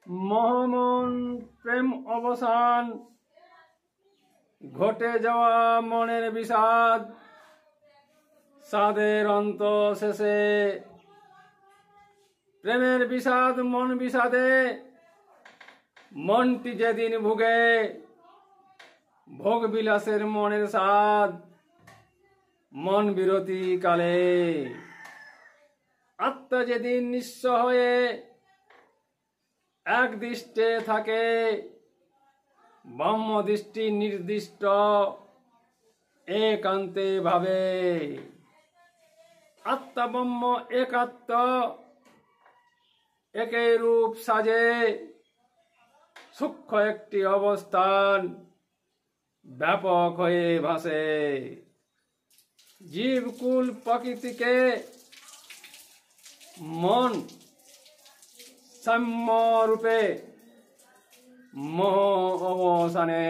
মহামন প্রেম অবসান, ঘটে যাওয়া মনের বিষাদ, সাদের অন্ত শেষে প্রেমের বিষাদ মন বিষাদে, মনটি যেদিন ভুগে ভোগ বিলাসের মনের স্বাদ, মন বিরতি কালে আত্মা যেদিন নিঃস্ব হয়ে এক দৃষ্টে থাকে, ব্রহ্ম দৃষ্টি নির্দিষ্ট একান্তে ভাবে। আত্মা ব্রহ্ম একাত্ম একই রূপ সাজে, সূক্ষ্ম একটি অবস্থান ব্যাপক হয়ে ভাসে। জীবকুল প্রকৃতিকে মন সাম্য রূপে মোহ অবসানে।